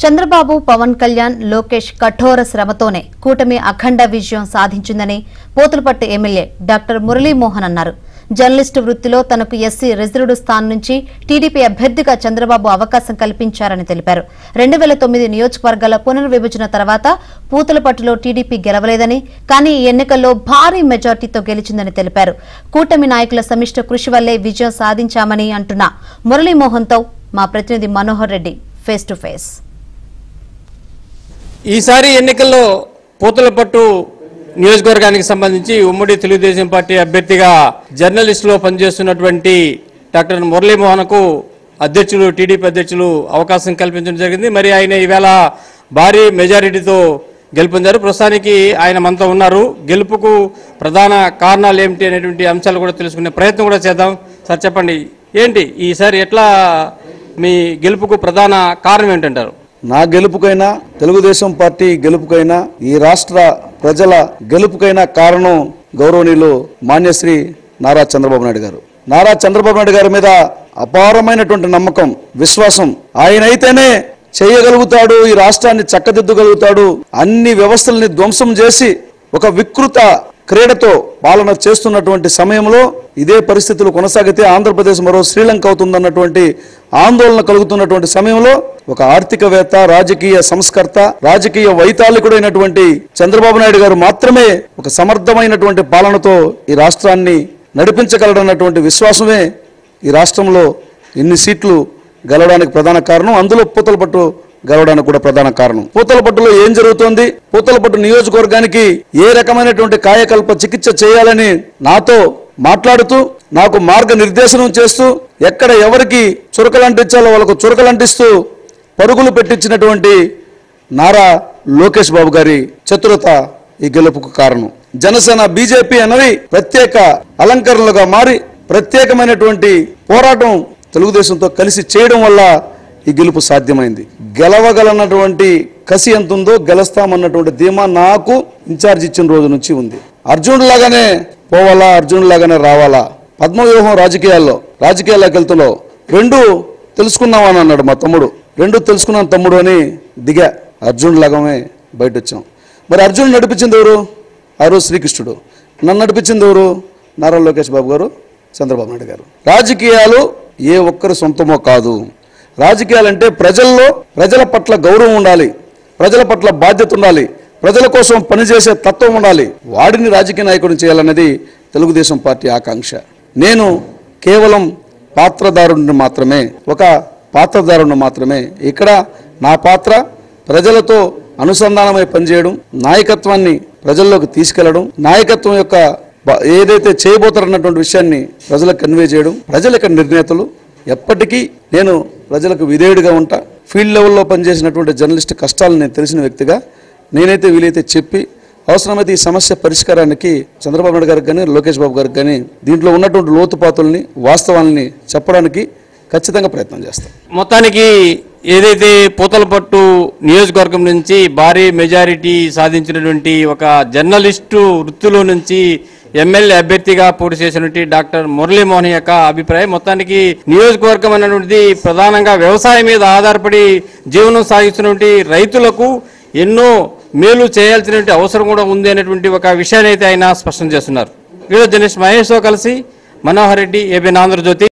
చంద్రబాబు, పవన్ కళ్యాణ్, లోకేష్ కఠోర శ్రమతోనే కూటమి అఖండ విజయం సాధించిందని పోతులపట్టు ఎమ్మెల్యే డాక్టర్ మురళీమోహన్ అన్నారు. జర్నలిస్టు వృత్తిలో తనకు ఎస్సీ రిజర్వ్డ్ స్థానం నుంచి టీడీపీ అభ్యర్థిగా చంద్రబాబు అవకాశం కల్పించారని తెలిపారు. 2009 నియోజకవర్గాల పునర్విభజన తర్వాత పూతలపట్టులో టీడీపీ గెలవలేదని, కానీ ఈ ఎన్నికల్లో భారీ మెజార్టీతో గెలిచిందని తెలిపారు. కూటమి నాయకుల సమిష్ట కృషి వల్లే విజయం సాధించామని అంటున్న మురళీమోహన్తో మా ప్రతినిధి Manohar Reddy face to face. ఈసారి ఎన్నికల్లో పూతలపట్టు నియోజకవర్గానికి సంబంధించి ఉమ్మడి తెలుగుదేశం పార్టీ అభ్యర్థిగా జర్నలిస్టులో పనిచేస్తున్నటువంటి డాక్టర్ మురళీమోహన్కు అధ్యక్షులు టీడీపీ అధ్యక్షులు అవకాశం కల్పించడం జరిగింది. మరి ఆయన ఈవేళ భారీ మెజారిటీతో గెలుపొందారు. ప్రస్తుతానికి ఆయన మనతో ఉన్నారు. గెలుపుకు ప్రధాన కారణాలు ఏమిటి అనేటువంటి అంశాలు కూడా తెలుసుకునే ప్రయత్నం కూడా చేద్దాం. సార్ చెప్పండి, ఏంటి ఈసారి ఎట్లా మీ గెలుపుకు ప్రధాన కారణం ఏంటంటారు? నా గెలుపుకైనా, తెలుగుదేశం పార్టీ గెలుపుకైనా, ఈ రాష్ట్ర ప్రజల గెలుపుకైనా కారణం గౌరవనీయులు మాన్యశ్రీ నారా చంద్రబాబు నాయుడు గారు. నారా చంద్రబాబు నాయుడు గారి మీద అపారమైనటువంటి నమ్మకం, విశ్వాసం. ఆయనైతేనే చేయగలుగుతాడు, ఈ రాష్ట్రాన్ని చక్కదిద్దగలుగుతాడు, అన్ని వ్యవస్థల్ని ధ్వంసం చేసి ఒక వికృత క్రీడతో పాలన చేస్తున్నటువంటి సమయంలో ఇదే పరిస్థితులు కొనసాగితే ఆంధ్రప్రదేశ్ మరో శ్రీలంక అవుతుందన్నటువంటి ఆందోళన కలుగుతున్నటువంటి సమయంలో ఒక ఆర్థికవేత్త, రాజకీయ సంస్కర్త, రాజకీయ వైతాళికుడైనటువంటి చంద్రబాబు నాయుడు గారు మాత్రమే ఒక సమర్థమైనటువంటి పాలనతో ఈ రాష్ట్రాన్ని నడిపించగలడన్నటువంటి విశ్వాసమే ఈ రాష్ట్రంలో ఇన్ని సీట్లు గెలవడానికి ప్రధాన కారణం. అందులో పూతలపట్టు గెలవడానికి కూడా ప్రధాన కారణం. పూతలపట్టులో ఏం జరుగుతోంది, పూతలపట్టు నియోజకవర్గానికి ఏ రకమైనటువంటి కాయకల్ప చికిత్స చేయాలని నాతో మాట్లాడుతూ, నాకు మార్గనిర్దేశనం చేస్తూ, ఎక్కడ ఎవరికి చురకలంటించాలో వాళ్ళకు చురకలంటిస్తూ పరుగులు పెట్టించినటువంటి నారా లోకేష్ బాబు గారి చతురత ఈ గెలుపుకు కారణం. జనసేన, బీజేపీ అన్నవి ప్రత్యేక అలంకరణలుగా మారి ప్రత్యేకమైనటువంటి పోరాటం తెలుగుదేశంతో కలిసి చేయడం వల్ల ఈ గెలుపు సాధ్యమైంది. గెలవగలనటువంటి కసి ఎంత ఉందో, గెలుస్తామన్నటువంటి ధీమా నాకు ఇన్ఛార్జ్ ఇచ్చిన రోజు నుంచి ఉంది. అర్జునుడిలాగానే పోవాలా, అర్జునుడిలాగానే రావాలా, పద్మవ్యూహం రాజకీయాల్లోకి వెళ్తున్నావు, రెండు తెలుసుకున్నామని అన్నాడు మా తమ్ముడు. రెండు తెలుసుకున్నాను తమ్ముడు అని దిగా అర్జునుడిలాగానే బయట వచ్చాం. మరి అర్జునుడు నడిపించింది ఎవరు? ఆ రోజు శ్రీకృష్ణుడు. నన్ను నడిపించింది ఎవరు? నారా లోకేష్ బాబు గారు, చంద్రబాబు నాయుడు గారు. రాజకీయాలు ఏ ఒక్కరి సొంతమో కాదు. రాజకీయాలంటే ప్రజల పట్ల గౌరవం ఉండాలి, ప్రజల పట్ల బాధ్యత ఉండాలి, ప్రజల కోసం పనిచేసే తత్వం ఉండాలి. వాడిని రాజకీయ నాయకుడిని చేయాలన్నది తెలుగుదేశం పార్టీ ఆకాంక్ష. నేను కేవలం పాత్రదారుడిని మాత్రమే, ఒక పాత్రదారుడిని మాత్రమే. ఇక్కడ నా పాత్ర ప్రజలతో అనుసంధానమై పనిచేయడం, నాయకత్వాన్ని ప్రజల్లోకి తీసుకెళ్లడం, నాయకత్వం యొక్క ఏదైతే చేయబోతారన్నటువంటి విషయాన్ని ప్రజలకు కన్వే చేయడం. ప్రజల యొక్క నిర్ణేతలు. ఎప్పటికీ నేను ప్రజలకు విధేయుడిగా ఉంటా. ఫీల్డ్ లెవెల్లో పనిచేసినటువంటి జర్నలిస్ట్ కష్టాలను నేను తెలిసిన వ్యక్తిగా నేనైతే వీలైతే చెప్పి, అవసరమైతే ఈ సమస్య పరిష్కారానికి చంద్రబాబు నాయుడు గారికి కానీ, లోకేష్ బాబు గారికి కానీ దీంట్లో ఉన్నటువంటి లోతుపాతుల్ని, వాస్తవాలని చెప్పడానికి ఖచ్చితంగా ప్రయత్నం చేస్తాం. మొత్తానికి ఏదైతే పూతలపట్టు నియోజకవర్గం నుంచి భారీ మెజారిటీ సాధించినటువంటి ఒక జర్నలిస్టు వృత్తిలో నుంచి ఎమ్మెల్యే అభ్యర్థిగా పోటీ చేసినటువంటి డాక్టర్ మురళీమోహన్ యొక్క అభిప్రాయం. మొత్తానికి నియోజకవర్గం అనేటువంటిది ప్రధానంగా వ్యవసాయం మీద ఆధారపడి జీవనం సాగిస్తున్నటువంటి రైతులకు ఎన్నో మేలు చేయాల్సినటువంటి అవసరం కూడా ఉంది అనేటువంటి ఒక విషయాన్ని అయితే ఆయన స్పష్టం చేస్తున్నారు. వీడియో జర్నలిస్ట్ మహేష్తో కలిసి మనోహర్ రెడ్డి, ఏబిఎన్ ఆంధ్రజ్యోతి.